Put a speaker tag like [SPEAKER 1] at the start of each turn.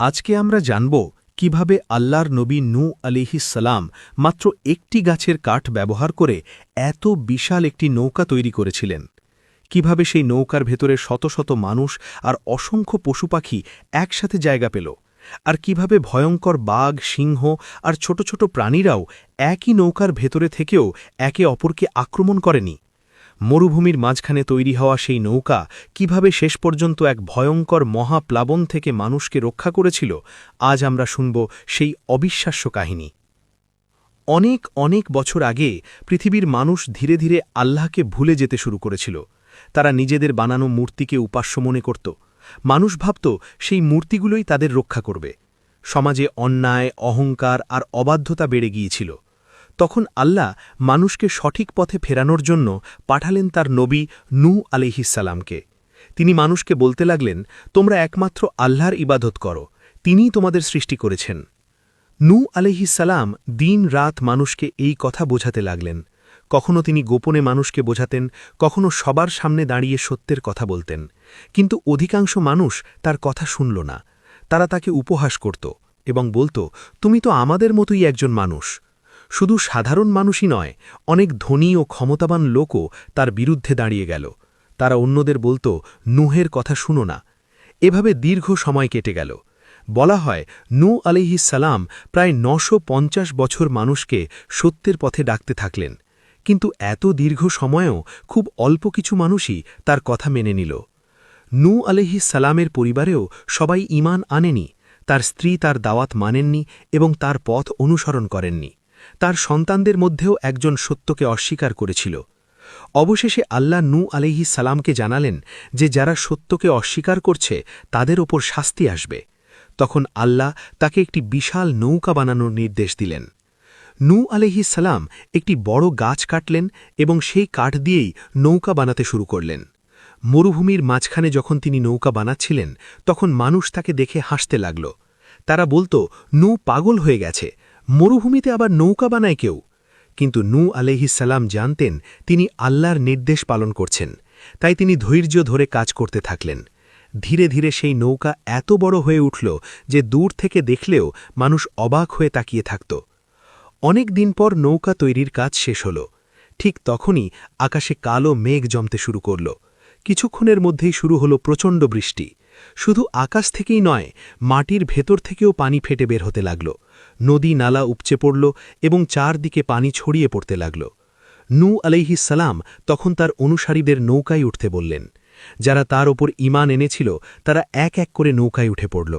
[SPEAKER 1] আজকে আমরা জানব কিভাবে আল্লাহর নবী নূহ আলাইহিস সালাম মাত্র একটি গাছের কাঠ ব্যবহার করে এত বিশাল একটি নৌকা তৈরি করেছিলেন। কিভাবে সেই নৌকার ভেতরে শত শত মানুষ আর অসংখ্য পশুপাখি একসাথে জায়গা পেল, আর কিভাবে ভয়ঙ্কর বাঘ, সিংহ আর ছোট ছোট প্রাণীরাও একই নৌকার ভেতরে থেকেও একে অপরকে আক্রমণ করেনি। মরুভূমির মাঝখানে তৈরি হওয়া সেই নৌকা কিভাবে শেষ পর্যন্ত এক ভয়ঙ্কর মহাপ্লাবন থেকে মানুষকে রক্ষা করেছিল, আজ আমরা শুনব সেই অবিশ্বাস্য কাহিনী। অনেক অনেক বছর আগে পৃথিবীর মানুষ ধীরে ধীরে আল্লাহকে ভুলে যেতে শুরু করেছিল। তারা নিজেদের বানানো মূর্তিকে উপাস্য মনে করত। মানুষ ভাবত সেই মূর্তিগুলোই তাদের রক্ষা করবে। সমাজে অন্যায়, অহংকার আর অবাধ্যতা বেড়ে গিয়েছিল। তখন আল্লাহ মানুষকে সঠিক পথে ফেরানোর জন্য পাঠালেন তার নবী নূহ আলাইহিস সালামকে। তিনি মানুষকে বলতে লাগলেন, তোমরা একমাত্র আল্লাহর ইবাদত করো, তিনিই তোমাদের সৃষ্টি করেছেন। নূহ আলাইহিস সালাম দিন রাত মানুষকে এই কথা বোঝাতে লাগলেন। কখনো তিনি গোপনে মানুষকে বোঝাতেন, কখনো সবার সামনে দাঁড়িয়ে সত্যের কথা বলতেন। কিন্তু অধিকাংশ মানুষ তার কথা শুনল না। তারা তাকে উপহাস করত এবং বলত, তুমি তো আমাদের মতোই একজন মানুষ। শুধু সাধারণ মানুষই নয়, অনেক ধনী ও ক্ষমতাবান লোকও তার বিরুদ্ধে দাঁড়িয়ে গেল। তারা অন্যদের বলত, নূহের কথা শুনো না। এভাবে দীর্ঘ সময় কেটে গেল। বলা হয়, নূহ আলাইহিস সালাম প্রায় ৯৫০ বছর মানুষকে সত্যের পথে ডাকতে থাকলেন। কিন্তু এত দীর্ঘ সময়েও খুব অল্প কিছু মানুষই তার কথা মেনে নিল। নূহ আলাইহিস সালামের পরিবারেও সবাই ঈমান আনেনি। তার স্ত্রী তার দাওয়াত মানেননি এবং তার পথ অনুসরণ করেননি। তার সন্তানদের মধ্যেও একজন সত্যকে অস্বীকার করেছিল। অবশেষে আল্লাহ নূহ আলাইহিস সালামকে জানালেন যে যারা সত্যকে অস্বীকার করছে তাদের ওপর শাস্তি আসবে। তখন আল্লাহ তাকে একটি বিশাল নৌকা বানানোর নির্দেশ দিলেন। নূহ আলাইহিস সালাম একটি বড় গাছ কাটলেন এবং সেই কাঠ দিয়েই নৌকা বানাতে শুরু করলেন। মরুভূমির মাঝখানে যখন তিনি নৌকা বানাচ্ছিলেন, তখন মানুষ তাকে দেখে হাসতে লাগল। তারা বলত, নূহ পাগল হয়ে গেছে, মরুভূমিতে আবার নৌকা বানায় কেউ। কিন্তু নূহ আলাইহিস সালাম জানতেন তিনি আল্লাহর নির্দেশ পালন করছেন, তাই তিনি ধৈর্য ধরে কাজ করতে থাকলেন। ধীরে ধীরে সেই নৌকা এত বড় হয়ে উঠল যে দূর থেকে দেখলেও মানুষ অবাক হয়ে তাকিয়ে থাকত। অনেক দিন পর নৌকা তৈরির কাজ শেষ হল। ঠিক তখনই আকাশে কালো মেঘ জমতে শুরু করল। কিছুক্ষণের মধ্যেই শুরু হল প্রচণ্ড বৃষ্টি। শুধু আকাশ থেকেই নয়, মাটির ভেতর থেকেও পানি ফেটে বের হতে লাগল। নদী নালা উপচে পড়ল এবং চারদিকে পানি ছড়িয়ে পড়তে লাগল। নূহ আলাইহিস সালাম তখন তার অনুসারীদের নৌকায় উঠতে বললেন। যারা তার ওপর ঈমান এনেছিল তারা এক এক করে নৌকায় উঠে পড়ল।